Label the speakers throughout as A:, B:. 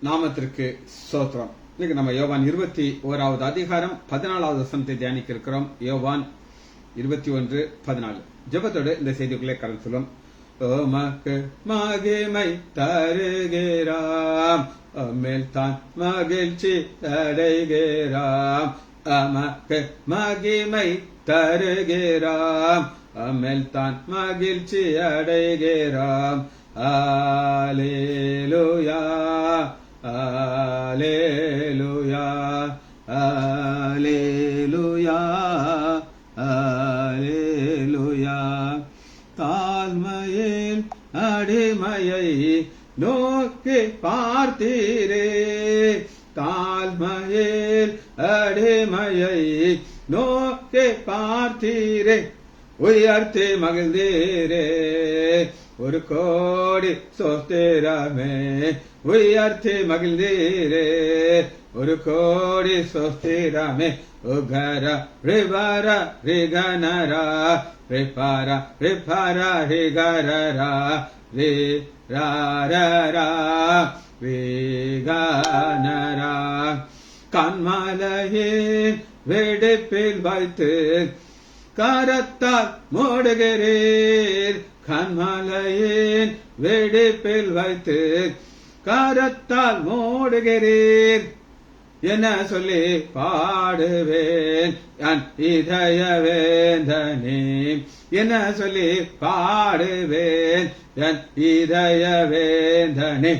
A: நாமத்திற்கு ஸ்தோத்திரம். இன்னைக்கு நம்ம யோவான் 21வது அதிகாரம் 14வது வசனத்தை தியானிக்க இருக்கிறோம். யோவான் 21:14. ஜெபத்தோடு இந்த செய்திக்குள்ளே கடந்து சொல்லும். உமக்கு மகிமை தருகிறாம், மேல் தான் மகிழ்ச்சி அடைகிறாம். உமக்கு மகிமை தருகிறாம், மேல் தான் மகிழ்ச்சி அடைகிறாம். அல்லேலூயா, அல்லேலூயா, அல்லேலூயா, அல்லேலூயா. தாழ்மையில் அடிமையை நோக்கி பார்த்தீரே, தாழ்மையில் அடிமையை நோக்கி பார்த்தீரே, உயர்த்தி மகிழ்ந்தீரே, ஒரு கோடி சோஸ்திரமே, உயர்த்தி மகிழ்ந்தீரே, ஒரு கோடி சோஸ்திரமே. உகர ரிவர ரிகனரா, ரிபர ரிபர ரிகரரா, ரி ரரரா விகனரா. கண்மலையின் வெடிப்பில் வைத்து கரத்தால் மூடுகிறீர், கண்மலையின் வெடிப்பில் வைத்து கரத்தால் மூடுகிறீர். என்ன சொல்லி பாடுவேன் என் இதய வேந்தனே, என்ன சொல்லி பாடுவேன் என் இதய வேந்தனே.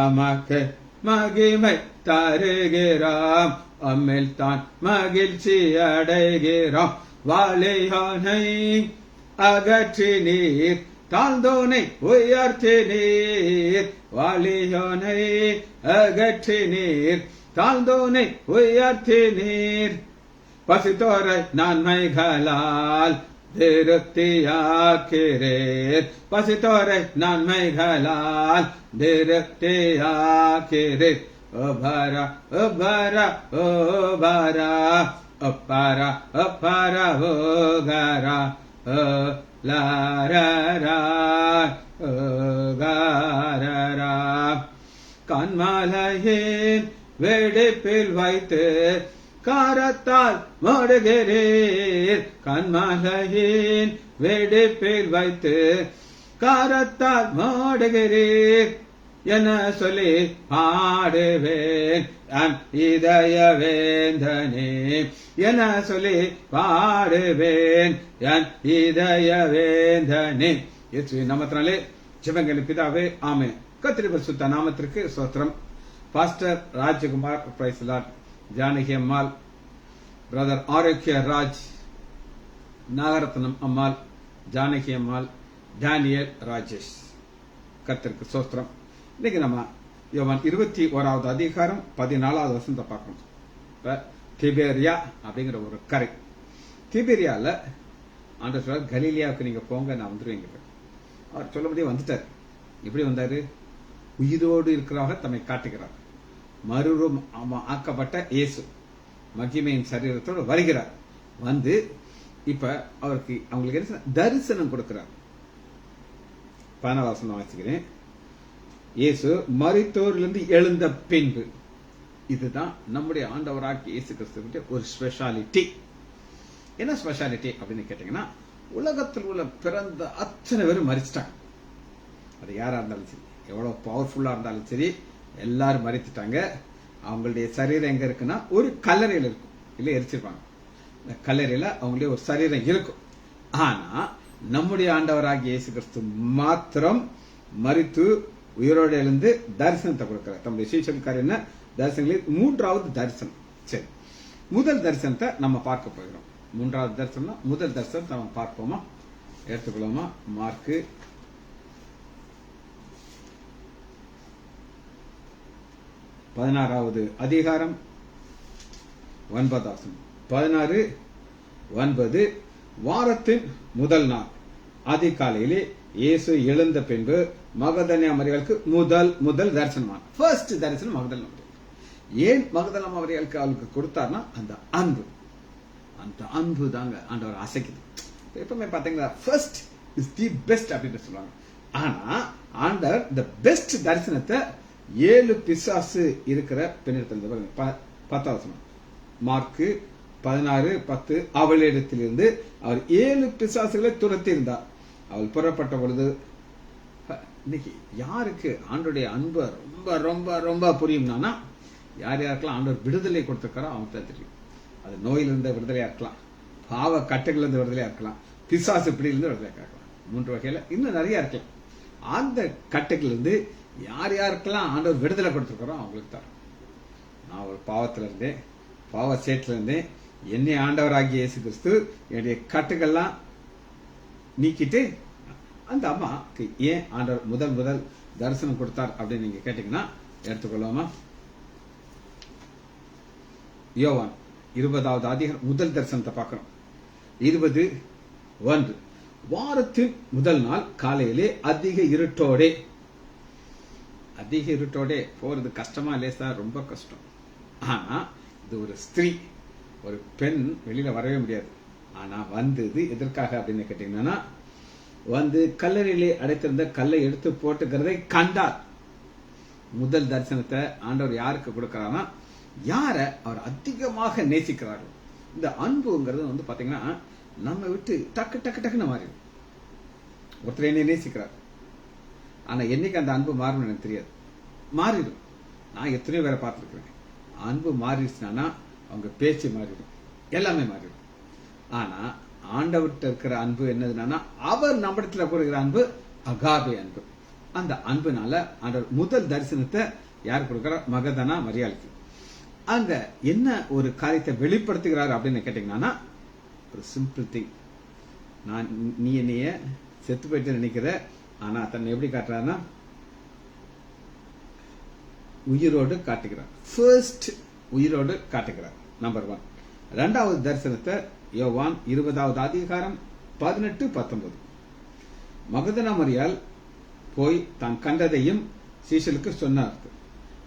A: அமக்கு மகிமை தருகிறாம், அம்மில் தான் மகிழ்ச்சி அடைகிறோம். வாழையானை அகற்றி நீர், தாழ்ந்தோனை உயர்த்தி நீர், வாழையானை அகற்றி நீர், தாழ்ந்தோனை உயர்த்தி நீர். பசித்தோரை நன்மைகளால் திருப்தியாக்கிறீர், பசித்தோரை நன்மைகளால் திருப்தியாக்கிறீர். உபர உபர உபர உப்பர உப்பர உகர லாரரா உகரரா. கண்மலையின் வெடிப்பில் வைத்து கரத்தால் மூடுகிறீர், கண்மலையின் வெடிப்பில் வைத்து கரத்தால் மூடுகிறீர். என சொல்லி பாடுவேன் என் இதய வேந்தனே, என சொல்லி பாடுவேன் என் இதய வேந்தனே. இயேசுவின் நாமத்தினாலே ஜெபங்கள் பிதாவே, ஆமென். கர்த்தருடைய பரிசுத்த நாமத்திற்கு ஸ்தோத்திரம். Pastor Rajakumar, praise the Lord. Janaki Ammal, brother Aarogya Raj, Nagaratnam Ammal, Janaki Ammal, Daniel Rajesh. கர்த்தருக்கு ஸ்தோத்திரம். இன்னைக்கு நம்ம யோவான் 21வது அதிகாரம் 14வது வசனத்தை பார்க்கணும். திபேரியா அப்படிங்கிற ஒரு கரை. திபேரியால ஆண்டவர் சொல்றார், கலீலியாவுக்கு நீங்க போங்க, நான் வந்துருவேங்க. அவர் சொல்லும்போதே வந்துட்டார். எப்படி வந்தாரு? உயிரோடு இருக்கிறாக தம்மை காட்டுகிறார். மறுரூபம் ஆக்கப்பட்ட இயேசு மகிமையின் சரீரத்தோடு வருகிறார். வந்து இப்ப அவருக்கு அவங்களுக்கு என்ன தரிசனம் கொடுக்கிறார். 14வது வசனம் வாசிக்கிறேன். இயேசு மரித்தோரிலிருந்து எழுந்த பின்பு, இதுதான் நம்முடைய ஆண்டவராகிய இயேசு கிறிஸ்துவினுடைய ஒரு ஸ்பெஷாலிட்டி. என்ன ஸ்பெஷாலிட்டி அப்படின்னு கேட்டீங்கன்னா, உலகத்தில் உள்ள பிறந்த அத்தனை பேரும் மரிச்சிட்டாங்க. அது யாரா இருந்தாலும் சரி, எவ்வளவு பவர்ஃபுல்லா இருந்தாலும் சரி, எல்லாரும் மரித்துட்டாங்க. அவங்களுடைய சரீரம் எங்க இருக்குன்னா ஒரு கல்லறையில் இருக்கும், இல்ல எரிச்சிருப்பாங்க. இந்த கல்லறையில அவங்களுடைய ஒரு சரீரம் இருக்கும். ஆனா நம்முடைய ஆண்டவராகிய இயேசு கிறிஸ்து மாத்திரம் மரித்து உயிரோடு எழுந்து தரிசனத்தை கொடுக்கிறார். தம்முடைய சீஷர்களுக்கார என்ன தரிசனங்களில் 3வது தரிசனம். சரி, முதல் தரிசனத்தை நம்ம பார்க்க போகிறோம். 3வது தரிசனம், முதல் தரிசனத்தை நம்ம பார்ப்போமா? எடுத்துக்கொள்ளுமா? மார்க்கு 16வது அதிகாரம் 9வது வசனம். 16:9. வாரத்தின் முதல் நாள் அதிகாலையிலே இயேசு எழுந்த பின்பு மகதலேனா மரியாளுக்கு முதல் தரிசனமான ஃபர்ஸ்ட் தரிசனம் மகதலேனா மரியாள். ஏன் மகதலேனா மரியாளுக்கு அவளுக்கு கொடுத்தார்னா அந்த அன்பு தாங்க ஆண்டவர் அசைக்குது. எப்பவுமே பாத்தீங்கன்னா ஃபர்ஸ்ட் இஸ் தி பெஸ்ட் அப்படின்னு சொல்லுவாங்க. ஆனா ஆண்டவர் தி பெஸ்ட் தரிசனத்தை 7 பிசாசு இருக்கிற பெண்ணிடத்தில் பாருங்க 10வது வசனம். மார்க்கு 16:10. அவளிடத்திலிருந்து அவர் 7 பிசாசுகளை துரத்தி இருந்தார். அவள் புறப்பட்ட பொழுது, இன்னைக்கு யாருக்கு ஆண்டோடைய அன்பு ரொம்ப ரொம்ப ரொம்ப புரியும்னா, யார் யாருக்கெல்லாம் ஆண்டவர் விடுதலை கொடுத்திருக்காரோ அவங்க தான் தெரியும். அது நோயிலிருந்து விடுதலையா இருக்கலாம், பாவ கட்டைகளிலிருந்து விடுதலையா இருக்கலாம், பிசாசு பிடியிலிருந்து விடுதலையா இருக்கலாம். 3 வகையில இன்னும் நிறைய இருக்கலாம். அந்த கட்டைகளிலிருந்து யார் யாருக்கெல்லாம் ஆண்டவர் விடுதலை கொடுத்திருக்காரோ அவங்களுக்கு தான். நான் ஒரு பாவத்துல இருந்தேன், பாவ சேட்டுல இருந்தேன், என்னை ஆண்டவராகிய இயேசு கிறிஸ்து என்னுடைய கட்டுகள்லாம் நீக்கிட்டு அந்த அம்மாக்கு ஏன் ஆண்டவர் முதல் தரிசனம் கொடுத்தார் அப்படின்னு நீங்க கேட்டீங்கன்னா எடுத்துக்கொள்ளாமா. யோவான் 20வது அதிகாரம் முதல் தரிசனத்தை பார்க்கிறோம். 20:1. வாரத்தின் முதல் நாள் காலையிலே அதிக இருட்டோடே போறது கஷ்டமா லேசா? ரொம்ப கஷ்டம். ஆனா இது ஒரு ஸ்திரீ, ஒரு பெண் வெளியில வரவே முடியாது. ஆனா வந்தது எதற்காக அப்படின்னு கேட்டீங்கன்னா, வந்து கல்லறையிலே அடைத்திருந்த கல்லை எடுத்து போட்டுக்கிறதை கண்டார். முதல் தரிசனத்தை ஆண்டவர் யாருக்கு கொடுக்கிறாரா? யார அவர் அதிகமாக நேசிக்கிறார்கள். இந்த அன்புங்கிறது வந்து பாத்தீங்கன்னா நம்ம விட்டு டக்கு டக்கு டக்குன்னு மாறிடும். ஒருத்தர் என்னை நேசிக்கிறார், ஆனா என்னைக்கு அந்த அன்பு மாறும் எனக்கு தெரியாது. மாறிடும். நான் எத்தனையோ பேரை பார்த்துருக்கிறேன். அன்பு மாறிடுச்சுனா அவங்க பேச்சு மாறிடும், எல்லாமே மாறிடும். ஆனா ஆண்டவர்கிட்ட இருக்கிற அன்பு என்னதுன்னா, அவர் நம்மிடத்துல கொடுக்கிற அன்பு அகாபே அன்பு. அந்த அன்புனால ஆண்டவர் முதல் தரிசனத்தை யார் கொடுக்கிறார்? மகதனா மரியாளுக்கு. அங்க என்ன ஒரு காரியத்தை வெளிப்படுத்துகிறார் அப்படின்னு கேட்டீங்கன்னா, ஒரு சிம்பிள் திங். நீ என்னைய செத்து போயிட்டு நினைக்கிற, ஆனா தன்னை எப்படி காட்டுறாருன்னா உயிரோடு காட்டுகிறார். ஃபர்ஸ்ட் உயிரோடு காட்டுகிறார், நம்பர் 1. 2வது தரிசனத்தை யோவான் 20வது அதிகாரம் 18-19. மகதனா மரியாள் போய் தான் கண்டதையும் சீஷலுக்கு சொன்னார்.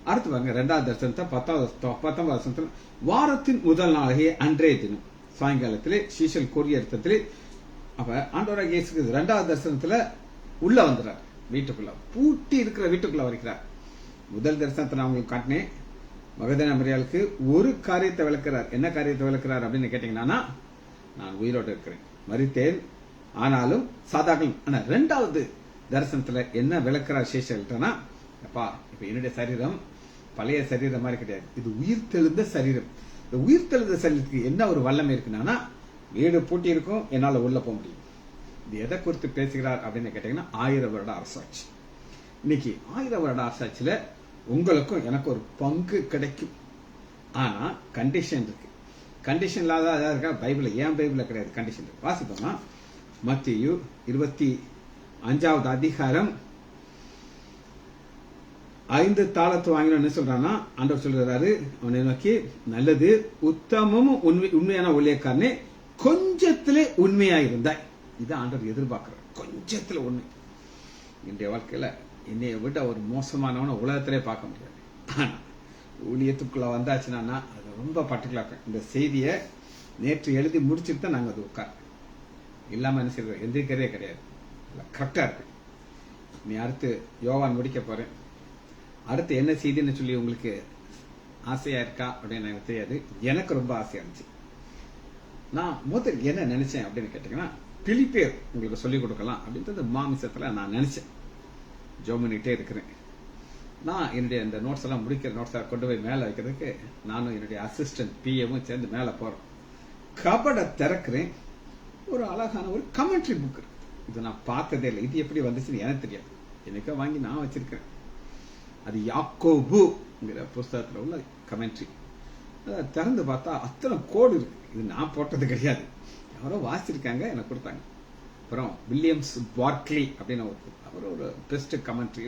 A: அடுத்து வாங்க 2வது தரிசனத்தை 19வது வசனத்தில், வாரத்தின் முதல் நாளாகிய அன்றைய தினம் சாயங்காலத்திலே சீஷல் கூறிய அர்த்தத்திலே அப்ப ஆண்டவராகிய இயேசு 2வது தரிசனத்துல உள்ள வந்துறார். வீட்டுக்குள்ள பூட்டி இருக்கிற வீட்டுக்குள்ள வருகிறார். முதல் தரிசனத்தை நான் உங்களுக்கு காட்டினேன். மகதனா மரியாளுக்கு ஒரு காரியத்தை விளக்குறார். என்ன காரியத்தை விளக்குறார் அப்படின்னு கேட்டீங்கன்னா, நான் உயிரோடு இருக்கிறேன், மரித்தேன், ஆனாலும் சாதாரண. ஆனா 2வது தரிசனத்துல என்ன விளக்குறார் சேஷல்னா, அப்பா இப்ப என்னுடைய சரீரம் பழைய சரீரம் மாதிரி கிடையாது, இது உயிர் தெழுந்த சரீரம். இந்த உயிர் தெழுந்த சரீரத்துக்கு என்ன ஒரு வல்லமை இருக்குன்னா, வீடு பூட்டி இருக்கும், என்னால உள்ள போக முடியும். இது எதை குறித்து பேசுகிறார் அப்படின்னு கேட்டீங்கன்னா, 1000 வருட அரசாட்சி. இன்னைக்கு 1000 வருட அரசாட்சியில உங்களுக்கும் எனக்கு ஒரு பங்கு கிடைக்கும். ஆனா கண்டிஷன் இருக்கு. கண்டிஷன் இல்லாத இருக்கா பைபிள்? ஏன் பைபிள்ல கிடையாது கண்டிஷன் இருக்கு. வாசிப்போம்னா, மத்தேயு 25வது அதிகாரம் 5 தாளத்து வாங்கினு சொல்றான்னா, ஆண்டவர் சொல்றாரு அவனை நோக்கி, நல்லது உத்தமும் உண்மையான ஊழியக்காரனே, கொஞ்சத்திலே உண்மையாயிருந்தாய். இது ஆண்டவர் எதிர்பார்க்கிறார், கொஞ்சத்துல உண்மை. இன்றைய வாழ்க்கையில என்னைய விட ஒரு மோசமானவன உலகத்திலே பார்க்க முடியாது. ஆனா ஊழியத்துக்குள்ள வந்தாச்சுன்னா அது ரொம்ப பர்டிகுலர். இந்த செய்தியை நேற்று எழுதி முடிச்சுட்டு தான் நாங்க அது உட்கார் இல்லாம என்ன செய்யறது, எந்திரிக்கிறதே கிடையாது. கரெக்டா இருக்கு. நீ அடுத்து யோவான் முடிக்க போறேன். அடுத்து என்ன செய்தின்னு சொல்லி உங்களுக்கு ஆசையா இருக்கா அப்படின்னு எனக்கு தெரியாது. எனக்கு ரொம்ப ஆசையா இருந்துச்சு. நான் முதல் என்ன நினைச்சேன் அப்படின்னு கேட்டீங்கன்னா, பிலிப்பேர் உங்களுக்கு சொல்லிக் கொடுக்கலாம் அப்படின்றது மாமிசத்துல நான் நினைச்சேன். ஜோமனிட்டே இருக்கிறேன். நான் என்னுடைய இந்த நோட்ஸ் எல்லாம் முடிக்கிற நோட்ஸை கொண்டு போய் மேல வைக்கிறதுக்கு நானும் என்னுடைய அசிஸ்டன்ட் பிஏவும் சேர்ந்து மேல போறோம். கபட திறக்கிறேன், ஒரு அழகான ஒரு கமெண்ட்ரி புக் இருக்கு. இது நான் பார்த்ததே இல்லை. இது எப்படி வந்துச்சுன்னு எனக்கு தெரியாது. எனக்கா வாங்கி நான் வச்சிருக்கிறேன். அது யாக்கோபுங்கிற புஸ்தகத்துல உள்ள கமெண்ட்ரி. திறந்து பார்த்தா அத்தனை கோடு இருக்கு. இது நான் போட்டது கிடையாது, யாரோ வாசிச்சிருக்காங்க, எனக்கு கொடுத்தாங்க. அப்புறம் வில்லியம்ஸ் பார்க்லி அப்படின்னு அவர் ஒரு பெஸ்ட் கமெண்ட்ரி.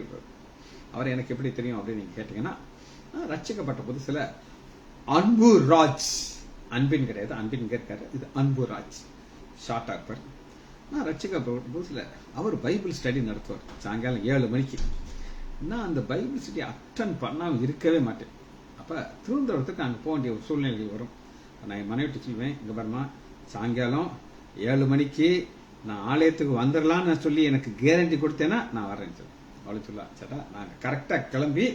A: அவர் எனக்கு எப்படி தெரியும் அப்படின்னு நீங்க கேட்டீங்கன்னா, ரட்சிக்கப்பட்ட புதுசுல அன்பு ராஜ், அன்பின் கிடையாது, அன்பின் இருக்காரு, இது அன்பு ராஜ் ஷார்ட்டா இருப்பார். நான் ரட்சிக்கப்பட்ட புதுசுல அவர் பைபிள் ஸ்டடி நடத்துவார் சாயங்காலம் 7 மணிக்கு. நான் அந்த பைபிள் ஸ்டடி அட்டன் பண்ணாம இருக்கவே மாட்டேன். அப்ப திருவனந்தபுரத்துக்கு அங்கே போக வேண்டிய ஒரு சூழ்நிலை வரும். நான் என் மனைவிட்டு சொல்லுவேன், இங்க பாருமா சாயங்காலம் 7 மணிக்கு நான் ஆலயத்துக்கு வந்துடலாம்னு சொல்லி எனக்கு கேரண்டி கொடுத்தேன்னா நான் வரேன்னு சொல்லுவேன். அவளுக்கு சொல்ல சேட்டா நாங்கள் கரெக்டாக கிளம்பி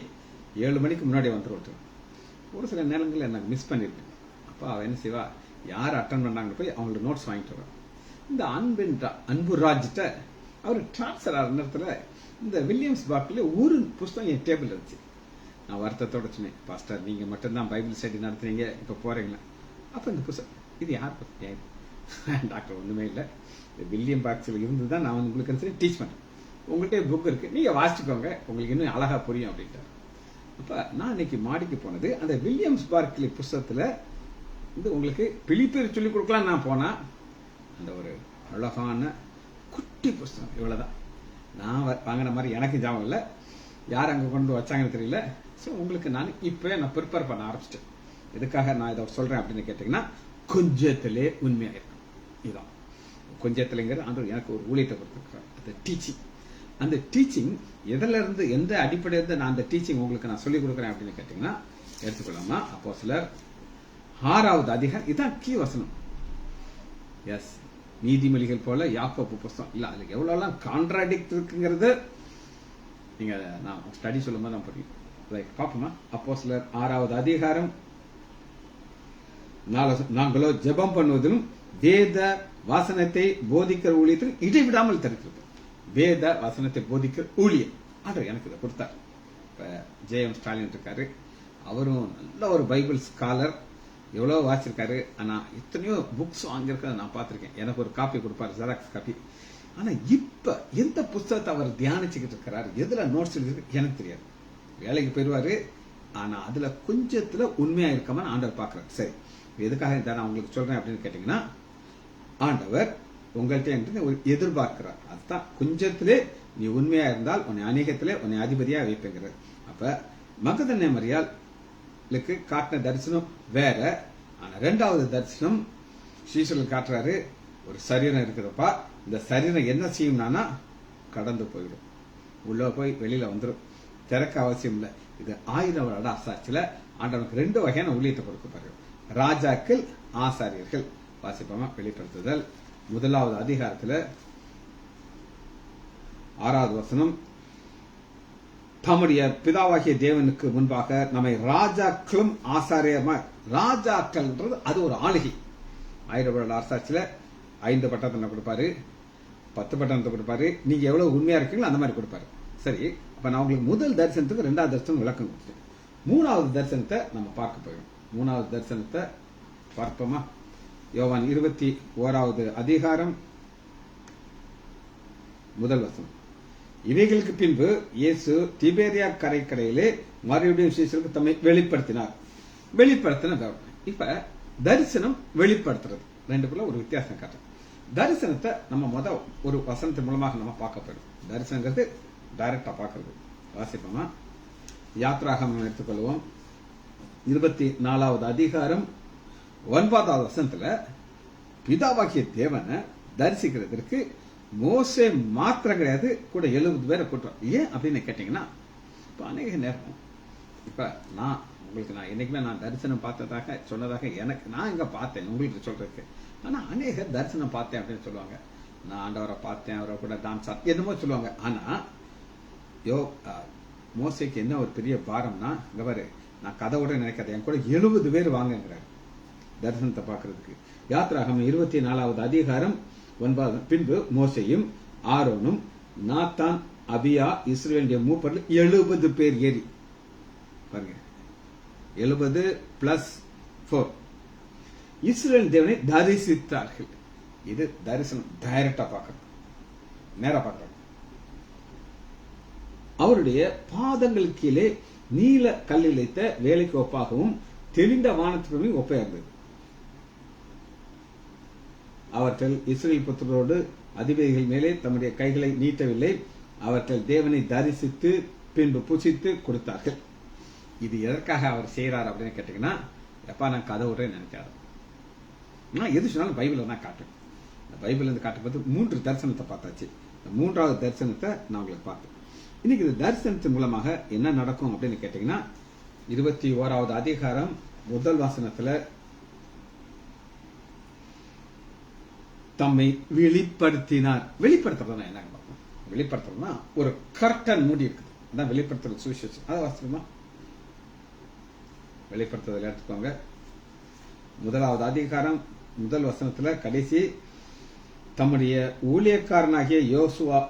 A: 7 மணிக்கு முன்னாடி வந்துருவோம். ஒரு சில நேரங்களில் எனக்கு மிஸ் பண்ணியிருப்பேன். அப்போ அவள் என்ன செய்வா, யார் அட்டன் பண்ணாங்கன்னு போய் அவங்களுக்கு நோட்ஸ் வாங்கிட்டு வருவான். இந்த அன்புராஜ்கிட்ட அவர் டிரான்ஸ்ஃபர் ஆகிற நேரத்தில் இந்த வில்லியம்ஸ் பார்க்கில் ஒரு புஸ்தகம் என் டேபிள் இருந்துச்சு. நான் வருத்தத்தோட சொன்னேன், பாஸ்டர் நீங்கள் மட்டும்தான் பைபிள் ஸ்டடி நடத்துறீங்க, இப்போ போகிறீங்களா? அப்போ இந்த புஸ்தகம் இது யார் டாக்டர்? ஒன்றுமே இல்லை, வில்லியம் பாக்ஸில் இருந்து தான் நான் உங்களுக்கு டீச் பண்ணுறேன். உங்கள்கிட்ட புக் இருக்குது, நீங்கள் வாசிச்சுக்கோங்க, உங்களுக்கு இன்னும் அழகாக புரியும் அப்படின்ட்டார். அப்போ நான் இன்னைக்கு மாடிக்கு போனது அந்த வில்லியம்ஸ் பார்க்கில் புஸ்தகத்தில் வந்து உங்களுக்கு பிலிப்பியர் சொல்லிக் கொடுக்கலாம். நான் போனால் அந்த ஒரு அழகான குட்டி புஸ்தகம் இவ்வளோதான். நான் வாங்கின மாதிரி எனக்கு ஞாபகம் இல்லை, யார் அங்கே கொண்டு வச்சாங்கன்னு தெரியல. ஸோ உங்களுக்கு நான் இப்போ நான் ப்ரிப்பேர் பண்ண ஆரம்பிச்சிட்டேன். எதுக்காக நான் இதை சொல்கிறேன் அப்படின்னு கேட்டிங்கன்னா, கொஞ்சத்திலே உண்மையாக இருக்கும். இதுதான் கொஞ்சத்திலேங்கிறது ஆண்டவர் எனக்கு ஒரு ஊழியத்தை கொடுத்துருக்குறேன். அந்த டீச்சிங், அந்த டீச்சிங் எதில் இருந்து எந்த அடிப்படையிலிருந்து நான் அந்த டீச்சிங் உங்களுக்கு நான் சொல்லிக் கொடுக்குறேன் அப்படின்னு கேட்டிங்கன்னா எடுத்துக்கொள்ளாமா. அப்போஸ்தலர் 6வது அதிகாரம், இதுதான் கீ வசனம். எஸ், நீதிமொழிகள் போல யாக்கோப்பு புஸ்தகம் இல்லை, அதுல எவ்வளோலாம் கான்ட்ராடிக்ட் இருக்குங்கிறது நீங்க நான் ஸ்டடி சொல்லும் போது தான் புரியும். ரைட், பார்ப்போமா? அப்போஸ்தலர் 6வது அதிகாரம், நாங்களோ ஜெபம் பண்ணுவதிலும் வேத வாசனத்தை போதிக்கிற ஊழியத்தில் இடைவிடாமல் தடுக்கிறது. வேத வசனத்தை போதிக்கிற ஊழியம் ஆண்டவர் எனக்கு இதை கொடுத்தார். இப்ப ஜே.எம். ஸ்டாலின் இருக்காரு, அவரும் நல்ல ஒரு பைபிள் ஸ்காலர், எவ்வளோ வாசிச்சிருக்காரு. ஆனா எத்தனையோ புக்ஸ் வாங்கியிருக்கிறத நான் பார்த்திருக்கேன். எனக்கு ஒரு காப்பி கொடுப்பாரு, ஜெராக்ஸ் காப்பி. ஆனா இப்ப எந்த புத்தகத்தை அவர் தியானிச்சுக்கிட்டு இருக்கிறாரு, எதுல நோட்ஸ் எழுதிருக்கு எனக்கு தெரியாது. வேலைக்கு போயிடுவாரு, ஆனா அதுல கொஞ்சத்துல உண்மையா இருக்காம ஆண்டவர் பாக்குறாரு. சரி, எதுக்காக இதை நான் உங்களுக்கு சொல்றேன் அப்படின்னு கேட்டீங்கன்னா, ஆண்டவர் உங்கள்கிட்ட ஒரு எதிர்பார்க்கிறார். அதுதான் கொஞ்சத்திலே நீ உண்மையா இருந்தால் உன்னை அநேகத்திலே உன்னை அதிபதியா வைப்பேங்கிறது. அப்ப மகதலேனா மரியாளுக்கு காட்டின தரிசனம் வேற. ஆனா 2வது தரிசனம் சீசர்கள் காட்டுறாரு, ஒரு சரீரம் இருக்குதுப்பா, இந்த சரீரம் என்ன செய்யும்னா கடந்து போயிடும், உள்ள போய் வெளியில வந்துடும், திறக்க அவசியம் இல்லை. இது 1000 வருட அரசாட்சியில ஆண்டவனுக்கு 2 வகையான ஊழியத்தை கொடுக்கப்படுது. ராஜாக்கள், ஆசாரியர்கள். வாசிப்போமா? வெளிப்படுத்துதல் 1வது அதிகாரத்துல 6வது வசனம், தம்முடைய பிதாவாகிய தேவனுக்கு முன்பாக நம்மை ராஜாக்களும் ஆசாரியமா. ராஜாக்கள்ன்றது அது ஒரு ஆளுகை. 1000 வருட அரசாட்சியில 5 பட்டத்தை கொடுப்பாரு, 10 பட்டத்தை கொடுப்பாரு. நீங்க எவ்வளவு உண்மையா இருக்கீங்களோ அந்த மாதிரி கொடுப்பாரு. சரி, அப்ப நான் உங்களுக்கு முதல் தரிசனத்துக்கு 2வது தரிசனம் விளக்கம் கொடுத்தேன். 3வது தரிசனத்தை நம்ம பார்க்க போயிடும். 3வது தரிசனத்தை பார்ப்போமா? யோவான் 21வது அதிகாரம் 1 வசனம். இவைகளுக்கு பின்பு இயேசு திபேரியா கரைக்கரையிலே மறுபடியும் சீசருக்கு தம்மை வெளிப்படுத்தினார். வெளிப்படுத்தின இப்ப தரிசனம் வெளிப்படுத்துறது ரெண்டுக்குள்ள ஒரு வித்தியாசம் காட்டுறது. தரிசனத்தை நம்ம ஒரு வசனத்தின் மூலமாக நம்ம பார்க்க போயிடும். தரிசனங்கிறது டைரக்டா பார்க்கறது. வாசிப்போமா? யாத்ராகமம் எடுத்துக்கொள்வோம். 24வது அதிகாரம் 9வது வசனத்துல பிதாவாகிய தேவனை தரிசிக்கிறதுக்கு மோசே மாத்திரம் கிடையாது, கூட 70 பேரை கூட்டுறோம். ஏன் அப்படின்னு கேட்டீங்கன்னா, இப்ப அநேக நேரம் இப்ப நான் என்னைக்குமே நான் தரிசனம் பார்த்ததாக சொன்னதாக எனக்கு நான் இங்க பார்த்தேன் உங்களுக்கு சொல்றதுக்கு. ஆனா அநேக தரிசனம் பார்த்தேன் அப்படின்னு சொல்லுவாங்க. நான் ஆண்டவரை பார்த்தேன், அவரை கூட டான்ஸ் என்னமோ சொல்லுவாங்க. ஆனா மோசைக்கு என்ன ஒரு பெரிய பாரம்னா, இங்க பாரு, நான் கதையோட நினைக்காத, என் கூட 70 பேர் வாங்குங்கிறார் தரிசனத்தை பார்க்கறதுக்கு. யாத்ராகமம் 24வது அதிகாரம் 9. பின்பு மோசையும் ஆரோனும் நாத்தான் அபியா இஸ்ரவேலின் மூப்பர்கள் 70 பேர் ஏறி பாருங்க, 70 + 4 இஸ்ரவேல் தேவனை தரிசித்தார்கள். இது தரிசனம், டைரக்டா பார்க்கறது, நேரா பார்க்கறது. அவருடைய பாதங்கள் கீழே நீல கல்லில் வைத்த வேலைக்கு ஒப்பாகவும் தெளிந்த வானத்துக்கு ஒப்பா இருந்தது. அவர்கள் இஸ்ரவேல் புத்திரரோடு அதிபதிகள் மேலே தம்முடைய கைகளை நீட்டவில்லை. அவர்கள் தேவனை தரிசித்து பின்பு புசித்து கொடுத்தார்கள். இது எதற்காக அவர் செய்யறாரு அப்படின்னு கேட்டீங்கன்னா, எப்பா நான் கதை விடுறேன்னு நினைக்காது. நான் எது சொன்னாலும் பைபிள் தான் காட்டுறேன். பைபிள் இருந்து காட்டும்போது 3 தரிசனத்தை பார்த்தாச்சு. 3வது தரிசனத்தை நான் உங்களுக்கு பார்த்தேன். இன்னைக்கு இந்த தரிசனத்தின் மூலமாக என்ன நடக்கும் அப்படின்னு கேட்டீங்கன்னா, 21வது அதிகாரம் 1 வசனத்துல தம்மை வெளிப்படுத்தினார். வெளிப்படுத்துறதுனா என்ன பார்ப்போம். வெளிப்படுத்துறதுனா ஒரு கர்டன் மூடி இருக்குது. அதான் வெளிப்படுத்துறது சுவிசேஷம். அதை வாசிக்கணுமா? வெளிப்படுத்துதல் எடுத்துக்கோங்க. 1வது அதிகாரம் 1 வசனத்துல கடைசி தம்முடைய ஊழியக்காரனாகிய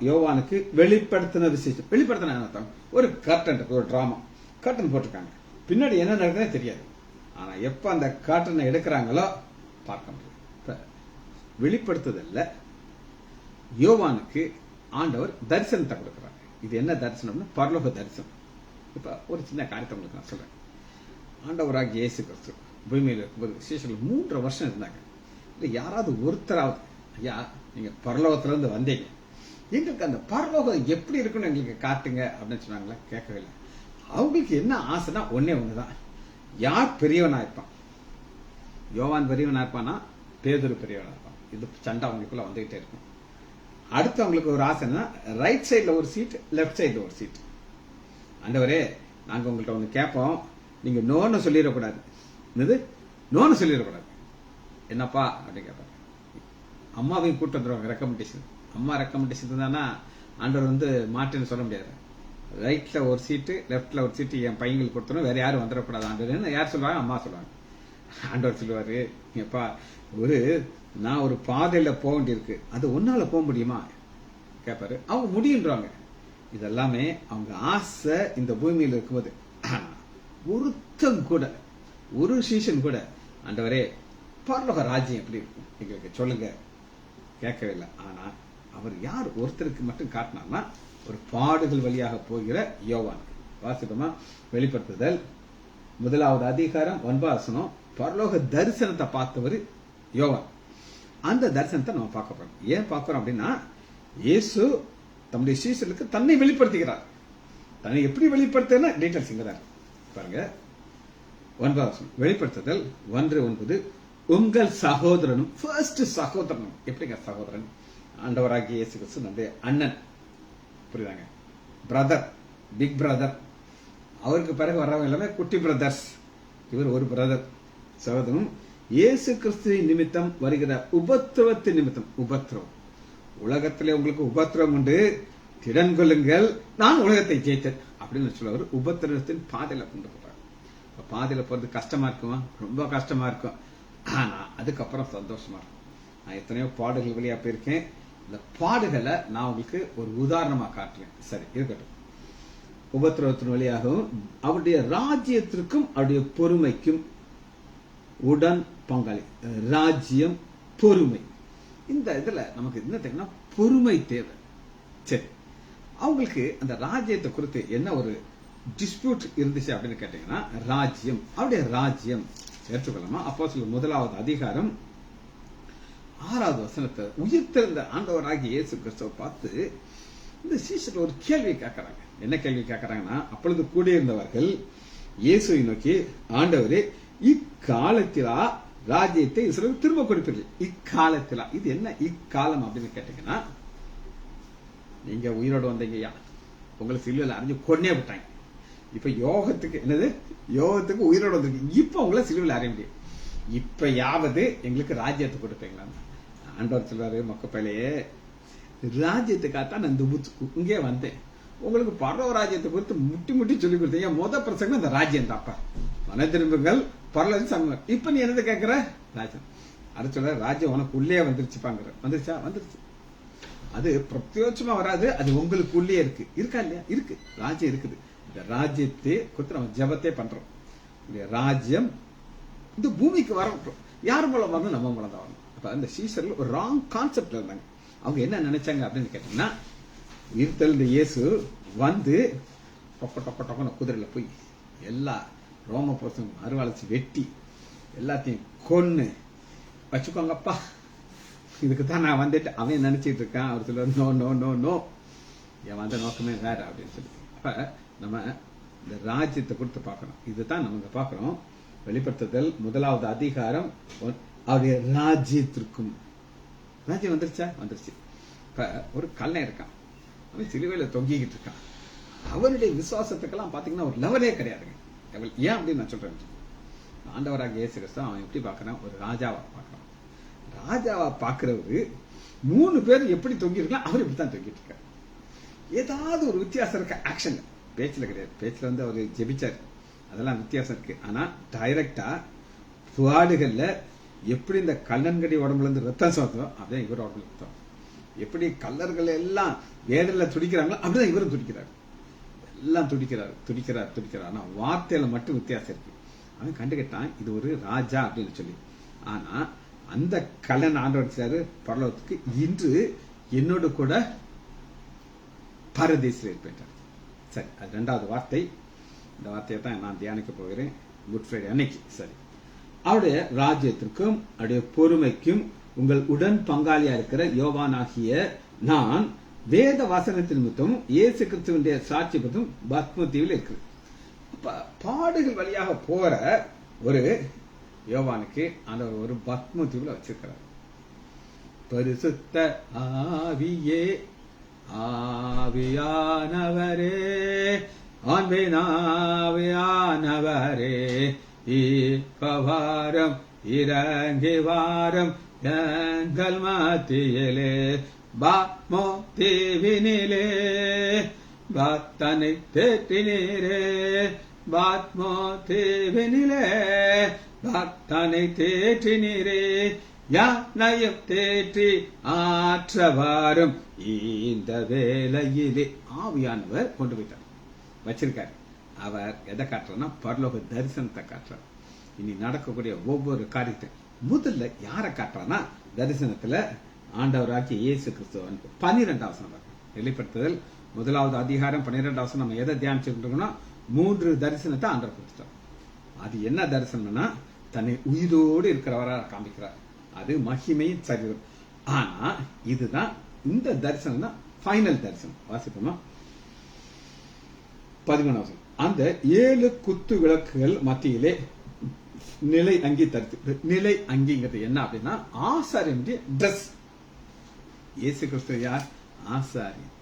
A: யோவானுக்கு வெளிப்படுத்தின விசேஷம். வெளிப்படுத்தின ஒரு கர்டன், ஒரு டிராமா கர்டன் போட்டிருக்காங்க. பின்னாடி என்ன நடக்குதுன்னு தெரியாது. ஆனா எப்ப அந்த கர்டனை எடுக்கிறாங்களோ பார்க்க முடியும். வெளிப்படுத்துதல்ல யோவானுக்கு ஆண்டவர் தரிசனத்தை கொடுக்கிறாங்க. இது என்ன தரிசனம்னா பரலோக தரிசனம். இப்ப ஒரு சின்ன காரியத்தை உங்களுக்கு நான் சொல்றேன். ஆண்டவராகிய இயேசு கிறிஸ்து பூமியில் இருக்கும்போது சீஷர்கள் 3 வருஷம் இருந்தாங்க. இல்லை யாராவது ஒருத்தராவது, ஐயா நீங்க பரலோகத்திலிருந்து வந்தீங்க, எங்களுக்கு அந்த பரலோகம் எப்படி இருக்குன்னு எங்களுக்கு காட்டுங்க அப்படின்னு சொன்னாங்களா? கேட்கவே இல்லை. அவங்களுக்கு என்ன ஆசைனா ஒன்னே ஒண்ணுதான், யார் பெரியவனா இருப்பான்? யோவான் பெரியவனா இருப்பானா? பேதுரு பெரியவனா இருப்பான்? இது சண்டை அவங்களுக்குள்ள வந்துகிட்டே இருக்கும். அடுத்து அவங்களுக்கு ஒரு ஆசைன்னா ரைட் சைட்ல ஒரு சீட், லெப்ட் சைட்ல ஒரு சீட். ஆண்டவரே நாங்க உங்கள்கிட்ட ஒண்ணு கேட்போம், நீங்க நோன்னு சொல்லிடக்கூடாது. என்னது நோன்னு சொல்லிடக்கூடாது. என்னப்பா அப்படின்னு கேட்பாங்க. அம்மாவையும் கூட்டு வந்துருவாங்க. ரெக்கமெண்டேஷன், அம்மா ரெக்கமெண்டேஷன் தானா ஆண்டவர் மாட்டேன்னு சொல்ல முடியாது. ரைட்ல ஒரு சீட்டு, லெப்ட்ல ஒரு சீட்டு என் பையங்களுக்கு கொடுத்தணும், வேற யாரும் வந்துடக்கூடாது ஆண்டவர்னு யார் சொல்லுவாங்க? அம்மா சொல்லுவாங்க. ஆண்டவர் சொல்லுவாரு, எப்பா நான் ஒரு பாதையில போக வேண்டியிருக்கு, அது ஒன்னால போக முடியுமா கேட்பாரு. அவங்க முடியுன்றாங்க. இதெல்லாமே அவங்க ஆசை இந்த பூமியில் இருக்கும்போது. ஒருத்தம் கூட, ஒரு சீசன் கூட ஆண்டவரே பரலோக ராஜ்யம் எப்படி இருக்கும் எங்களுக்கு சொல்லுங்க கேட்கவே இல்லை. ஆனா அவர் யார் ஒருத்தருக்கு மட்டும் காட்டினார்னா ஒரு பாடுகள் வழியாக போகிற யோவான். வாசிப்போமா? வெளிப்படுத்துதல் 1வது அதிகாரம் 9 வசனம். பரலோக தரிசனத்தை பார்த்தவர் யோவான். அந்த தரிசனத்தை நம்ம பார்க்க போறோம். ஏன் பார்க்கிறோம் அப்படின்னா, இயேசு தம்முடைய சீஷர்களுக்கு தன்னை வெளிப்படுத்துகிறார். தன்னை எப்படி வெளிப்படுத்துனா டீட்டெயில்ஸ் இங்கதான் பாருங்க. 9 வசனம். வெளிப்படுத்துதல் 1:9. உங்கள் சகோதரனும், ஃபர்ஸ்ட் சகோதரனும். எப்படிங்க சகோதரன்? ஆண்டவராகிய இயேசு கிறிஸ்து நம்முடைய அண்ணன், புரியுதாங்க? Brother, big brother. அவருக்கு பிறகு வர்றவங்க எல்லாமே குட்டி பிரதர்ஸ். இவர் ஒரு பிரதர் சகோதரனும். இயேசு கிறிஸ்துவின் நிமித்தம் வருகிற உபத்திரவத்தின் நிமித்தம். உபத்திரவம், உலகத்திலே உங்களுக்கு உபத்திரவம் உண்டு, திடன் கொள்ளுங்கள், நான் உலகத்தை ஜெயித்தேன் அப்படின்னு சொல்லுவார். உபத்திரவத்தின் பாதையில கொண்டு போறாரு. பாதையில போறது கஷ்டமா இருக்குமா? ரொம்ப கஷ்டமா இருக்கும். ஆனா அதுக்கப்புறம் சந்தோஷமா இருக்கும். நான் எத்தனையோ பாடுகள் வழியா போயிருக்கேன். இந்த பாடுகளை நான் உங்களுக்கு ஒரு உதாரணமா காட்டுறேன். சரி இருக்கட்டும். உபத்திரவத்தின் வழியாகவும் அவருடைய ராஜ்யத்திற்கும் அவருடைய பொறுமைக்கும் உடன் பங்காளி. ராஜ்யம், பொறுமை. இந்த இதுல நமக்கு என்ன தேவைன்னா பொறுமை தேவை. சரி, அவங்களுக்கு அந்த ராஜ்யத்தை குறித்து என்ன ஒரு டிஸ்பியூட் இருந்துச்சு அப்படின்னு கேட்டீங்கன்னா, ராஜ்யம், அவருடைய ராஜ்யம் ஏற்றுக்கொள்ளாமா? அப்போஸ்தலர் 1வது அதிகாரம் 6வது வசனத்தை உயிர்த்தெழுந்த ஆண்டவராகிய இயேசு கிறிஸ்துவை பார்த்து இந்த சீஷர்கள் ஒரு கேள்வி கேட்கறாங்க. என்ன கேள்வி கேட்கறாங்கன்னா, அப்பொழுது கூடியிருந்தவர்கள் இயேசுவை நோக்கி, ஆண்டவரே இக்காலத்திலா ராஜ்யத்தை இஸ்ரவேலுக்கு திரும்ப கொடுப்பீர்கள். இக்காலத்திலா, இது என்ன இக்காலம் அப்படின்னு கேட்டீங்கன்னா, நீங்க உயிரோடு வந்தீங்கய்யா, உங்களை சிலுவையில் அறிஞ்சு கொன்னே விட்டாங்க. இப்ப யோகத்துக்கு என்னது, யோகத்துக்கு உயிரோடு வந்திருக்கீங்க, இப்ப உங்களை சிலுவையில் அறிய முடியும். இப்பயாவது எங்களுக்கு ராஜ்யத்தை கொடுப்பீங்களா? ஆண்டவர் சொல்றாரு, மொக்கப்பையிலேயே ராஜ்யத்துக்காகத்தான் நான் இங்கே வந்தேன். உங்களுக்கு பரலோக ராஜ்யத்தை குறித்து முட்டி முட்டி சொல்லி கொடுத்தீங்க. முத பிரசங்கம் இந்த ராஜ்யம் தாப்பா, மன திரும்புங்கள், பரலோகம் சமூகம். இப்ப நீ என்னது கேட்கிற? ராஜ்யம். அது சொல்ற, ராஜ்யம் உனக்கு உள்ளே வந்துருச்சுப்பாங்கிற. வந்துருச்சா? வந்துருச்சு. அது பிரத்யோட்சமா வராது, அது உங்களுக்கு உள்ளே இருக்கு. இருக்கா இல்லையா? இருக்கு, ராஜ்யம் இருக்குது. இந்த ராஜ்யத்தை குறித்து நம்ம ஜெபத்தே பண்றோம். ராஜ்யம் இந்த பூமிக்கு வரட்டும். யார் மூலம் வரணும்? நம்ம மூலம் தான் வரணும். அப்ப அந்த சீசர்கள் ஒரு ராங் கான்செப்ட்ல இருந்தாங்க. அவங்க என்ன நினைச்சாங்க அப்படின்னு கேட்டீங்கன்னா, உயிர்த்தெழுந்த இயேசு வந்து டொக்க டொக்க டொக்கன்னு குதிரையில போய் எல்லா ரோம புருஷன் அருவாளைச்சு வெட்டி எல்லாத்தையும் கொன்னு வச்சுக்கோங்கப்பா, இதுக்குதான் நான் வந்துட்டு அவன் நினைச்சிட்டு இருக்கான். அவர் சொல்லுவார், நோ நோ நோ நோ, என் வந்த நோக்கமே வேற அப்படின்னு சொல்லி. அப்ப நம்ம இந்த ராஜ்யத்தை கொடுத்து பார்க்கணும். இதுதான் நம்ம பார்க்கிறோம். வெளிப்படுத்துதல் 1வது அதிகாரம் அவருடைய ராஜ்யத்திற்கும். ராஜ்யம் வந்துருச்சா? வந்துருச்சு. இப்ப ஒரு கல்லை இருக்கான், அவன் சிலுவையில தொங்கிக்கிட்டு இருக்கான். அவருடைய விசுவாசத்துக்கெல்லாம் பாத்தீங்கன்னா ஒரு லெவலே கிடையாதுங்க. ஏன் அப்படின்னு நான் சொல்றேன், ஆண்டவராக இயேசு கிறிஸ்து அவன் எப்படி பாக்குறான்? ஒரு ராஜாவா பாக்குறான். ராஜாவா பாக்குறவரு 3 பேர் எப்படி தொங்கி இருக்கலாம், அவர் இப்படித்தான் தொங்கிட்டு இருக்காரு. ஏதாவது ஒரு வித்தியாசம் இருக்க ஆக்ஷன், பேச்சுல கிடையாது. பேச்சுல அவர் ஜெபிச்சார், அதெல்லாம் வித்தியாசம் இருக்கு. ஆனா டைரக்டா பாடுகள்ல எப்படி இந்த கல்லன்கடி உடம்புல இருந்து ரத்தம் சோத்தம் அப்படியே இவர் உடம்புல ரத்தம். எப்படி கல்லர்கள் எல்லாம் வேதனையில துடிக்கிறாங்களோ அப்படிதான் இவரும் துடிக்கிறார். எல்லாம் துடிக்கிறார். ஆனா வார்த்தையில மட்டும் வித்தியாசம் இருக்கு. அவன் கண்டுகிட்டான் இது ஒரு ராஜா அப்படின்னு சொல்லி. ஆனா அந்த கல்லன் ஆண்டவர் பரலோகத்துக்கு இன்று என்னோடு கூட பரதேசில் இருப்பேன். சரி, அது 2வது வார்த்தை. இந்த வார்த்தையை தான் நான் தியானிக்க போகிறேன் குட் ஃப்ரைடே அன்னைக்கு. சரி, அவருடைய ராஜ்யத்திற்கும் அவருடைய பொறுமைக்கும் உங்கள் உடன் பங்காளியா இருக்கிற யோவானாகிய நான் வேத வசனத்தின் நிமித்தம் இயேசு கிறிஸ்துவினுடைய சாட்சி பற்றும் பத்ம தீவில் இருக்கு. பாடுகள் வழியாக போற ஒரு யோவானுக்கு அந்த ஒரு பத்ம தீவில் வச்சிருக்கிறார். பரிசுத்த ஆவியே ஆவியானவரே ஆவியானவரே இப்பவாரம் இறங்கி வாரம் எங்கள் மத்தியிலே பாத்மோ தீவினிலே பக்தனை தேற்றினீரே பாத்மோ தீவினிலே பக்தனை தேற்றினீரே யானையும் தேற்றி ஆற்றவாரும் இந்த வேளையிலே ஆவியானவர் கொண்டு போயிட்டார் வச்சிருக்காரு. அவர் எதை காட்டுறனா பரலோக தரிசனத்தை காட்டுறார். இனி நடக்கக்கூடிய ஒவ்வொரு காரியத்தை முதல்ல யாரை காட்டுறானா தரிசனத்துல ஆண்டவராகிய இயேசு கிறிஸ்துவன் 12வது வசனம். வெளிப்படுத்துதல் 1வது அதிகாரம் 12வது வசனம். நம்ம எதை தியானிச்சுக்கிட்டோம்னா 3 தரிசனத்தை ஆண்டவர் கொடுத்துட்டார். அது என்ன தரிசனம்னா தன்னை உயிரோடு இருக்கிறவரா காமிக்கிறார். அது மகிமையின் சரீரம். ஆனா இதுதான் இந்த தரிசனம் தான் ஃபைனல் தரிசனம். வாசிப்போமா 13வது வசனம். அந்த 7 குத்து விளக்குகள் மத்தியிலே நிலை அங்கி தரித்து. நிலை அங்கிங்கிறது என்ன அப்படின்னா ஆசாரியனுடைய டிரெஸ். இயேசு கிறிஸ்து யார்? ஆசாரியன்.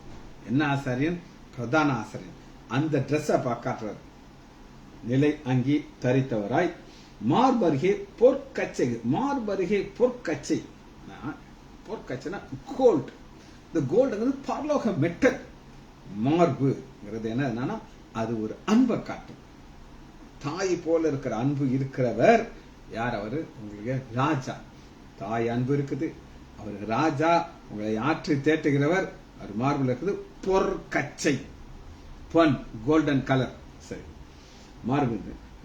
A: என்ன ஆசாரியன்? பிரதான ஆசாரியன். அந்த டிரெஸ்ஸை காட்டுறாரு. நிலை அங்கி தரித்தவராய் மார்பருகே பொற்கச்சை. மார்பருகே பொற்கச்சை. பொற்கச்சைனா கோல்டு. இந்த கோல்டுங்கிறது பரலோக மெட்டல். மார்புங்கிறது என்னன்னா அது ஒரு அன்பை காட்டும். தாய் போல இருக்கிற அன்பு இருக்கிறவர் யார்? அவரு உங்களுக்கு ராஜா. தாய் அன்பு இருக்குது, அவர் ராஜா. உங்களை ஆற்றி தேற்றுகிறவர். அவர் மார்பில் இருக்குது பொற்கச்சை, பொன், கோல்டன் கலர். சரி, மார்பு.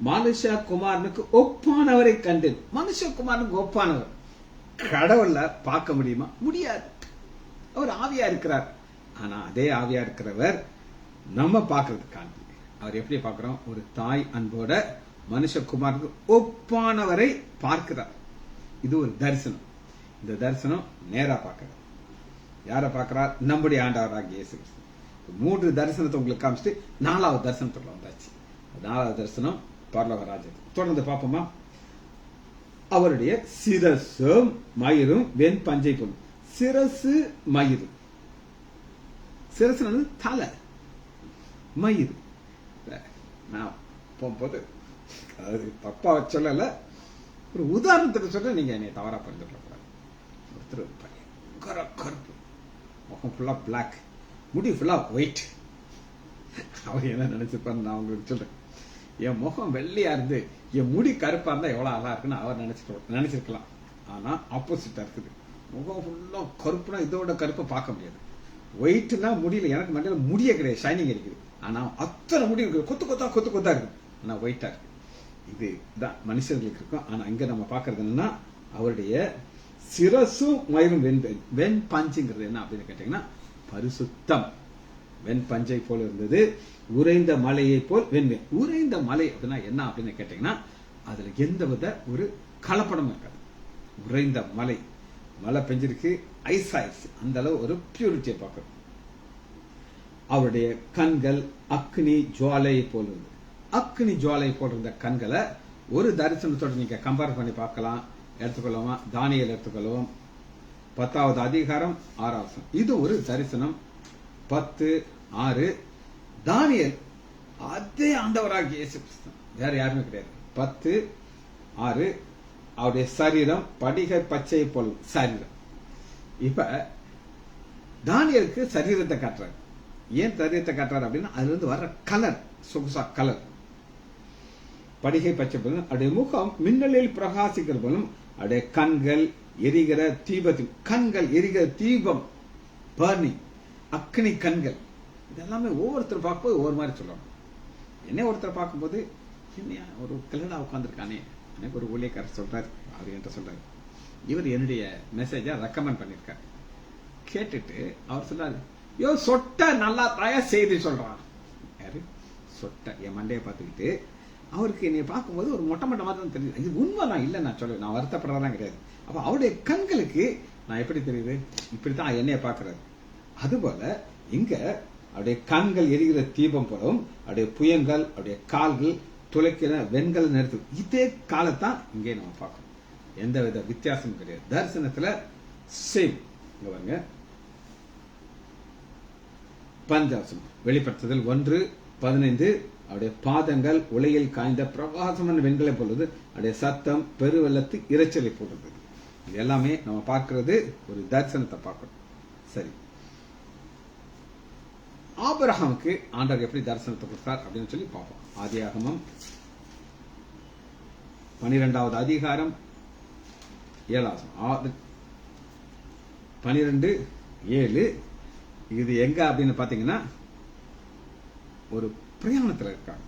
A: மனுஷகுமாரனுக்கு ஒப்பானவரை கண்டேன். மனுஷகுமாரனுக்கு ஒப்பானவர் கடவுள்ல பார்க்க முடியுமா? முடியாது. அவர் ஆவியா இருக்கிறார். ஆனா அதே ஆவியா இருக்கிறவர் நம்ம பார்க்கறதுக்கான அவர் எப்படி பார்க்கிறோம்? ஒரு தாய் அன்போட மனுஷகுமாரனுக்கு ஒப்பானவரை பார்க்கிறார். இது ஒரு தரிசனம். இந்த தரிசனம் நேரா பார்க்கிறார். யார பார்க்கிறார்? நம்முடைய ஆண்டவராகிய இயேசு கிறிஸ்து. 3 தரிசனத்தை உங்களுக்கு காமிச்சிட்டு 4வது தரிசனத்துக்குள்ள வந்தாச்சு. 4வது தரிசனம் பரலோக ராஜ்யத்துக்கு. தொடர்ந்து பார்ப்போமா? அவருடைய சிரசும் மயிரும் வெண் பஞ்சை போல். சிரசு மயிறு. சிரசு தலை, மயிறு. நான் போகும்போது அதாவது தப்பா சொல்லல, ஒரு உதாரணத்துக்கு சொல்ல நீங்க என்னை தவறா புரிந்து கொள்ளக்கூடாது. ஒருத்தர் பயங்கர கருப்பு, முகம் ஃபுல்லா பிளாக், முடி ஃபுல்லா ஒயிட். அவர் என்ன நினைச்சிருப்பாரு நான் உங்களுக்கு சொல்றேன். என் முகம் வெள்ளையா இருந்து என் முடி கருப்பா இருந்தா எவ்வளவு அழகா இருக்குன்னு அவர் நினைச்சிருக்கலாம். ஆனா ஆப்போசிட்டா இருக்குது. முகம் ஃபுல்லா கருப்புனா இதோட கருப்பை பார்க்க முடியாது. ஒயிட்னா முடியல, எனக்கு மண்டையில முடிய கிடையாது, ஷைனிங் இருக்குது. ஆனா அத்தனை முடி இருக்கு, கொத்து கொத்தா இருக்கு. ஆனா ஒயிட்டா இருக்கு. இதுதான் மனுஷர்களுக்கு இருக்கும். ஆனா இங்க நம்ம பாக்குறது என்னன்னா அவருடைய சிரசும் மயிரும் வெண் பஞ்சுங்கிறது என்ன அப்படின்னு கேட்டீங்கன்னா பரிசுத்தம். வெண் பஞ்சை போல இருந்தது, உறைந்த மலையை போல் வெண்மை. உறைந்த மலை அப்படின்னா என்ன அப்படின்னு கேட்டீங்கன்னா அதுல எந்தவித ஒரு கலப்படம் இருக்காது. உறைந்த மலை, மழை பெஞ்சிருக்கு, ஐஸ் ஆயிடுச்சு, அந்த அளவு ஒரு பியூரிட்டியை பார்க்கணும். அவருடைய கண்கள் அக்னி ஜுவாலையை போல் இருந்தது. அக்னி ஜுவாலை போல் இருந்த கண்களை ஒரு தரிசனத்தோட நீங்க கம்பேர் பண்ணி பார்க்கலாம். எடுத்துக்கொள்ளவா? தானியேல் எடுத்துக்கொள்ளவும் 10வது அதிகாரம் 6வது வசனம். இது ஒரு தரிசனம். 10:6. தானியேல் அதே ஆண்டவராகிய இயேசு கிறிஸ்து, வேற யாருமே கிடையாது. 10:6. அவருடைய சரீரம் படிக பச்சை போல் சரீரம். இப்ப தானியேலுக்கு சரீரத்தை காட்டுறாரு. ஏன் சரீரத்தை காட்டுறாரு அப்படின்னா அதுல இருந்து வர்ற கலர், சொகுசா கலர். படிகை பச்சை போலும், அவருடைய முகம் மின்னலில் பிரகாசிக்கிற போலும், அவருடைய கண்கள் எரிகிற தீபத்தின், கண்கள் எரிகிற தீபம், பர்னிங், அக்னி கண்கள். இதெல்லாமே ஒவ்வொருத்தர் பார்க்கும்போது ஒவ்வொரு மாதிரி சொல்லணும். என்ன ஒருத்தர் பார்க்கும்போது என்ன ஒரு கிளடா உட்காந்துருக்கானே, எனக்கு ஒரு ஊழியக்காரர் சொல்றாரு, அவர் என்கிட்ட சொல்றாரு, இவர் என்னுடைய மெசேஜை ரெக்கமெண்ட் பண்ணிருக்காரு. கேட்டுட்டு அவர் சொல்றாரு, யோ சொட்ட நல்லா தாயா செய்தி சொல்றான். யாரு சொட்ட? என் மண்டையை பார்த்துக்கிட்டு அவருக்கு என்னை பார்க்கும்போது ஒரு மொட்டை மொட்டை மாதிரி தான் தெரியுது. இது உண்மைதான், இல்லை நான் சொல்ல, நான் வருத்தப்படுறதெல்லாம் கிடையாது. அப்ப அவருடைய கண்களுக்கு நான் எப்படி தெரியுது? இப்படித்தான் என்னைய பார்க்கறாரு. அதுபோல இங்க அவருடைய கண்கள் எரிகிற தீபம் போலவும், அவருடைய புயங்கள், அவருடைய கால்கள் துளைக்கிற வெண்கல நிறுத்து. இதே காலத்தான் இங்கே நம்ம பார்க்கணும். எந்த வித வித்தியாசமும் கிடையாது. தரிசனத்துல சேம். இங்க பாருங்க, பஞ்சாசம் வெளிப்படுத்துதல் 1:15, அவருடைய பாதங்கள் உலையில் காய்ந்த பிரகாசமான வெண்கலை போடுறது, அவருடைய சத்தம் பெருவெள்ளத்து இரைச்சலை போடுறது. இது எல்லாமே நம்ம பார்க்கிறது ஒரு தரிசனத்தை பார்க்கணும். சரி, ஆபிரகாமுக்கு ஆண்டவர் எப்படி தரிசனத்தை கொடுத்தார் அப்படின்னு சொல்லி பார்ப்போம். ஆதியாகமம் 12வது அதிகாரம் 7 12:7. இது எங்க அப்படின்னு பாத்தீங்கன்னா, ஒரு பிரயாணத்துல இருக்காங்க.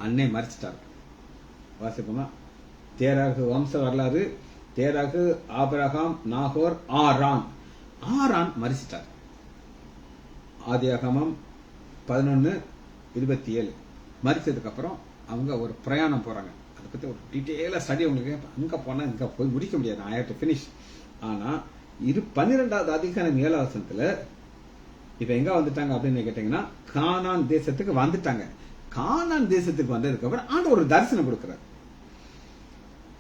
A: அன்னை மறிச்சிட்டாரு. வாசிப்போமா? தேராகு வம்ச வரலாறு. தேராகு, ஆபிரகாம், நாகோர், ஆரான் மறிச்சிட்டார். ஆதியாகமம் 11:27. மறிச்சதுக்கு அப்புறம் அவங்க ஒரு பிரயாணம் போறாங்க. அதை பத்தி ஒரு டீட்டெயிலா ஸ்டடி உங்களுக்கு அங்க போனா இங்க போய் முடிக்க முடியாது. I have to finish. ஆனா 12வது அதிகாரம் 7வது வசனத்துல இப்ப எங்க வந்துட்டாங்க அப்படின்னு கேட்டீங்கன்னா, கானான் தேசத்துக்கு வந்துட்டாங்க. கானான் தேசத்துக்கு வந்ததுக்கு அப்புறம் ஆண்டு ஒரு தரிசனம் கொடுக்கிறார்.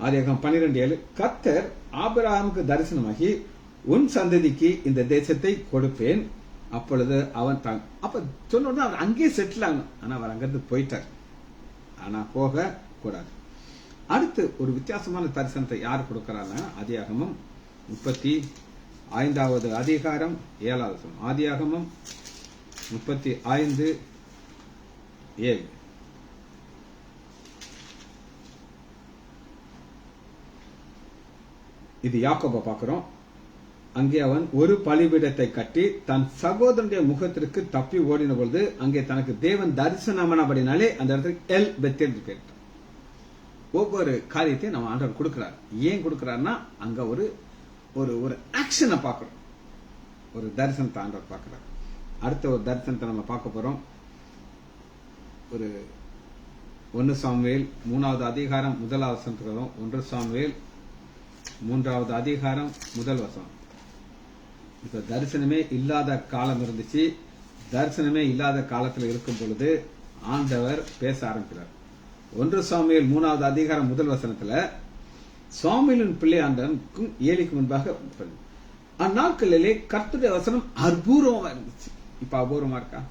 A: ஆதியாகமம் 12:7, கர்த்தர் ஆபிரகாமுக்கு தரிசனமாகி, உன் சந்ததிக்கு இந்த தேசத்தை கொடுப்பேன், அப்பொழுது அவன் தான். அப்ப சொன்ன உடனே அவர் அங்கேயே செட்டில் ஆகணும். ஆனா அவர் அங்கிருந்து போயிட்டார். ஆனா போக கூடாது. அடுத்து ஒரு வித்தியாசமான தரிசனத்தை யார் கொடுக்கிறாங்க? ஆதியாகமம் 35வது அதிகாரம் 7வது வசனம். ஆதியாகமம் 35:7. இது யாக்கோபை பார்க்கிறோம். அங்கே அவன் ஒரு பலிபீடத்தை கட்டி தன் சகோதரனுடைய முகத்திற்கு தப்பி ஓடின பொழுது அங்கே தனக்கு தேவன் தரிசனமானபடினாலே அந்த இடத்துக்கு எல் பெத்தேல் பேர். ஒவ்வொரு காரியத்தையும் நம்ம ஆண்டவர் கொடுக்கிறார். ஏன் கொடுக்கிறார்னா, அங்க ஒரு ஒரு ஆக்ஷனை பார்க்கிறோம். ஒரு தரிசனத்தை ஆண்டவர் பார்க்கிறார். அடுத்த ஒரு தரிசனத்தை நம்ம பார்க்க போறோம். ஒரு 1 சாமுவேல் 3வது அதிகாரம் 1வது வசனத்துக்கு வரும். 1 சாமுவேல் 3வது அதிகாரம் 1 வசனம். இப்ப தரிசனமே இல்லாத காலம் இருந்துச்சு. தரிசனமே இல்லாத காலத்தில் இருக்கும் பொழுது ஆண்டவர் பேச ஆரம்பிக்கிறார். 1 சாமுவேல் 3வது அதிகாரம் 1 வசனத்துல, சாமுவேலின் பிள்ளை ஆண்டவனுக்கும் ஏலிக்கு முன்பாக அந்நாட்களிலே கர்த்தருடைய வசனம் அற்பூர்வமா இருந்துச்சு. இப்ப அபூர்வமா இருக்கா?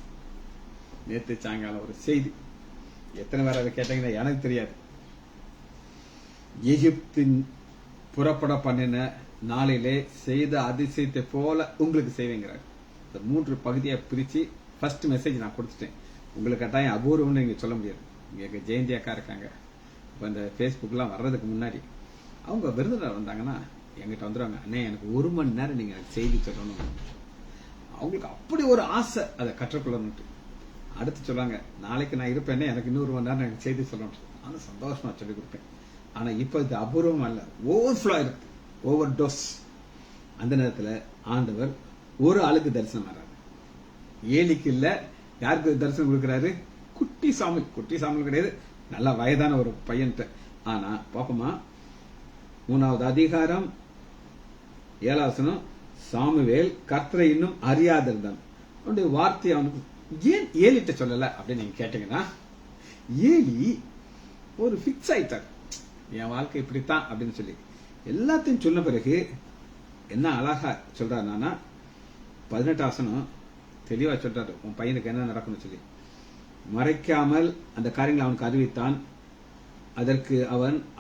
A: நேற்று சாயங்காலம் ஒரு செய்தி, எத்தனை பேர் அதை கேட்டீங்கன்னா எனக்கு தெரியாது. எகிப்தின் புறப்பட பண்ணின நாளிலே செய்த அதிசயத்தை போல உங்களுக்கு செய்வேங்கிறார். 3 பகுதியை பிரிச்சு ஃபர்ஸ்ட் மெசேஜ் நான் கொடுத்துட்டேன். உங்களுக்கு கட்டாயம் அபூர்வம்னு நீங்க சொல்ல முடியாது. இங்க ஜெயந்தி அக்கா இருக்காங்க. இப்ப இந்த பேஸ்புக்லாம் வர்றதுக்கு முன்னாடி அவங்க விருந்தினர் வந்தாங்கன்னா என்கிட்ட வந்துடுவாங்க, அண்ணே எனக்கு 1 மணி நேரம் நீங்க எனக்கு செய்தி சொல்லணும். அவங்களுக்கு அப்படி ஒரு ஆசை அதை கற்றுக்கொள்ளணும்ட்டு. அடுத்து சொல்லுவாங்க, நாளைக்கு நான் இருப்பேன்னே, எனக்கு இன்னொரு 1 மணி நேரம் எனக்கு செய்தி சொல்லணும். நானும் சந்தோஷமா சொல்லிக் கொடுப்பேன். ஆனா இப்ப இது அபூர்வம் அல்ல, ஓவர்ஃப்ளோ இருக்கு, ஓவர் டோஸ். அந்த நேரத்துல ஆண்டவர் ஒரு ஆளுக்கு தரிசனம் ஆறாரு. ஏலிக்கு இல்ல, யாருக்கு தரிசனம் கொடுக்கிறாரு? குட்டி சாமில் கிடையாது, நல்ல வயதான ஒரு பையன்ட்ட. ஆனா பாப்போமா, 3வது அதிகாரம் 7வது வசனம், சாமுவேல் கர்த்தரை இன்னும் அறியாதிருந்தான். அவனுடைய வார்த்தை அவனுக்கு ஏன் ஏலிட்ட சொல்லல அப்படின்னு நீங்க கேட்டீங்கன்னா, ஏலி ஒரு பிக்ஸ் ஆயிட்டார், என் வாழ்க்கை இப்படித்தான் அப்படின்னு சொல்லி. எல்லாத்தையும் சொன்ன பிறகு என்ன அழகா சொல்றாருன்னா, 18வது வசனம் தெளிவா சொல்றாரு, உன் பையனுக்கு என்ன நடக்கணும்னு சொல்லி. மறைக்காமல் அந்த காரியங்களை அவனுக்கு அறிவித்தான். அதற்கு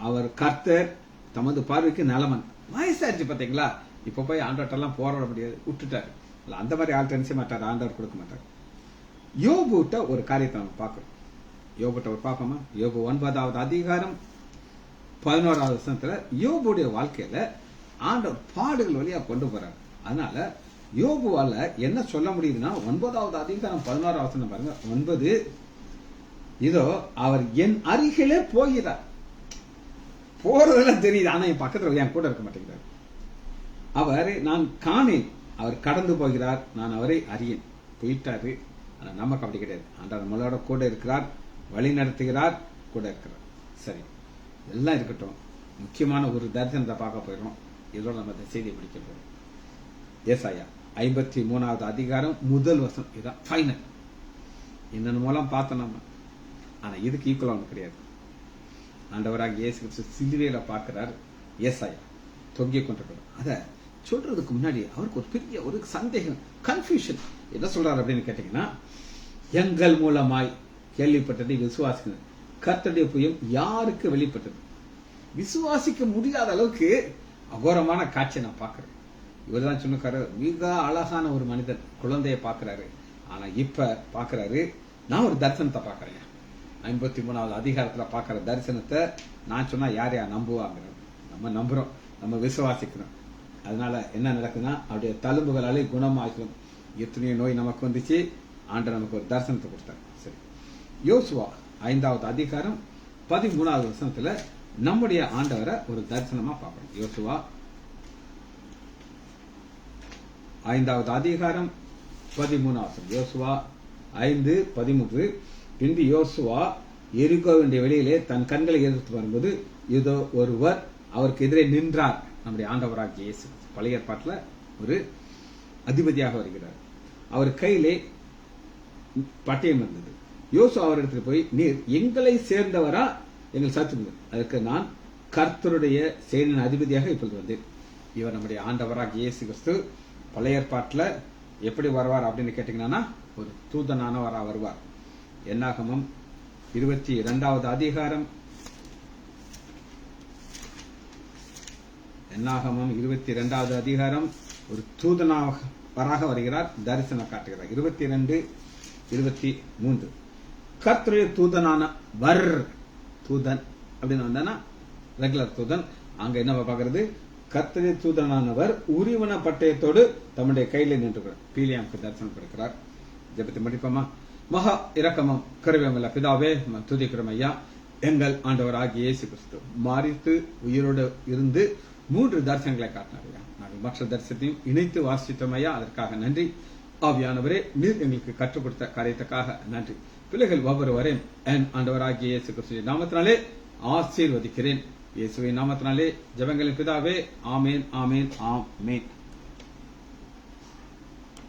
A: அவர் கர்த்தர் தமது பார்வைக்கு நலமன். வயசாச்சு பாத்தீங்களா? இப்ப போய் ஆண்டவர்ட்டெல்லாம் போராட முடியாது, விட்டுட்டாரு. அந்த மாதிரி ஆள்கிட்ட நினைச்ச மாட்டார், ஆண்டவர் கொடுக்க மாட்டார். யோபுட்ட ஒரு காரியத்தை நம்ம பார்க்கிறோம். யோபுட்ட ஒரு பார்ப்போமா? யோபு 9வது அதிகாரம் 11வது வசனத்துல யோபுடைய வாழ்க்கையில ஆண்டவர் பாடுகள் வழியா கொண்டு போறார். அதனால யோபுவால என்ன சொல்ல முடியுதுன்னா 9வது அதிகாரம் 11வது வசனம் பாருங்க. 9, இதோ அவர் என் அருகிலே போகிறார். போறதெல்லாம் தெரியுது, ஆனா என் பக்கத்துல என் கூட இருக்க மாட்டேங்கிறார். அவர் நான் காணேன், அவர் கடந்து போகிறார், நான் அவரை அறியேன். போயிட்டாரு. ஆனா நமக்கு அப்படி கிடையாது. ஆண்டவர் நம்மளோட கூட இருக்கிறார், வழி நடத்துகிறார், கூட இருக்கிறார். சரி, எல்லாம் இருக்கட்டும். முக்கியமான ஒரு தரிசனத்தை பார்க்க போயிடும். இதோட நம்ம இந்த செய்தியை முடிக்க போறோம். ஏசாயா 53வது அதிகாரம் 1 வசனம். இதுதான் ஃபைனல். இன்னொன்னு மூலம் பார்த்தோம் நம்ம. ஆனா இதுக்கு ஈக்குவலா ஒன்று கிடையாது. ஆண்டவராக இயேசு கிறிஸ்து சிலுவையில பார்க்கிறார். ஏசாயா தொங்கிக் கொண்டிருக்கிறார். அத சொல்றதுக்கு முன்னாடி அவருக்கு ஒரு பெரிய ஒரு சந்தேகம், கன்ஃபியூஷன். என்ன சொல்றாரு அப்படின்னு கேட்டீங்கன்னா, எங்கள் மூலமாய் கேள்விப்பட்டதை விசுவாசிக்கிறது, கர்த்தருடைய புயம் யாருக்கு வெளிப்பட்டது? விசுவாசிக்க முடியாத அளவுக்கு அகோரமான காட்சியை நான் பார்க்கிறேன். இவர் தான் சொன்னாரு, மிக அழகான ஒரு மனிதன் குழந்தைய பார்க்கிறாரு. ஆனா இப்ப பார்க்கிறாரு, நான் ஒரு தரிசனத்தை பார்க்கிறேன். 53வது அதிகாரத்துல பார்க்கிற தரிசனத்தை நான் சொன்னா யார் நம்புவாங்க? நம்ம நம்புறோம், நம்ம விசுவாசிக்கிறோம். அதனால என்ன நடக்குதுன்னா, அவருடைய தழும்புகளாலே குணமாகும். எத்தனையோ நோய் நமக்கு வந்துச்சு, ஆண்டவர் நமக்கு ஒரு தரிசனத்தை கொடுத்தார். சரி, யோசுவா 5வது அதிகாரம் 13வது வசனத்துல நம்முடைய ஆண்டவரை ஒரு தரிசனமா பார்க்கணும். யோசுவா 5வது அதிகாரம் 13வது. யோசுவா 5:13. பின்பு யோசுவா எரிகோவினுடைய வெளியிலே தன் கண்களை எதிர்த்து வரும்போது இதோ ஒருவர் அவருக்கு எதிரே நின்றார். நம்முடைய ஆண்டவராகிய இயேசு பழைய ஏற்பாட்டுல ஒரு அதிபதியாக வருகிறார். அவர் கையிலே பட்டயம் இருந்தது. யோசுவா அவரிடத்தில் போய், நீர் எங்களை சேர்ந்தவரா எங்கள் சத்துரு? அதற்கு நான் கர்த்தருடைய சேனையின் அதிபதியாக இப்பொழுது வந்தேன். இவர் நம்முடைய ஆண்டவராகிய இயேசு கிறிஸ்து பழைய ஏற்பாட்டுல எப்படி வருவார் அப்படின்னு கேட்டீங்கன்னா, ஒரு தூதனானவரா வருவார். என்னாகமம் 22வது அதிகாரம், என்னாகமம் 22வது அதிகாரம் ஒரு தூதனாக வருகிறார், தரிசனம் காட்டுகிறார். 22:23. கர்த்தருடைய தூதனான தூதன் அப்படின்னு வந்தானா ரெகுலர் தூதன். அங்க என்ன பார்க்கறது? கர்த்தருடைய தூதனானவர் உரிவன பட்டயத்தோடு தம்முடைய கையில நின்றுகிறார். பீலியாமுக்கு தரிசனம் கொடுக்கிறார். ஜெபத்தை முடிப்போமா? மகா இரக்கமும் கருவேமல்ல பிதாவே, துதிக்கிறோம் ஐயா. எங்கள் ஆண்டவராகிய இயேசு கிறிஸ்து மரித்து உயிரோடு இருந்து 3 தரிசனங்களை காட்டினார். நாங்கள் மற்ற தரிசனத்தையும் இணைத்து வாசித்தோம் ஐயா. அதற்காக நன்றி. ஆவியானவரே, நீர் எங்களுக்கு கற்றுக் கொடுத்த காரியத்துக்காக நன்றி. பிள்ளைகள் ஒவ்வொருவரையும் என் ஆண்டவராகிய இயேசு கிறிஸ்துவின் நாமத்தினாலே ஆசீர்வதிக்கிறேன். இயேசுவின் நாமத்தினாலே ஜெபங்களின் பிதாவே. ஆமேன், ஆமேன், ஆமேன்.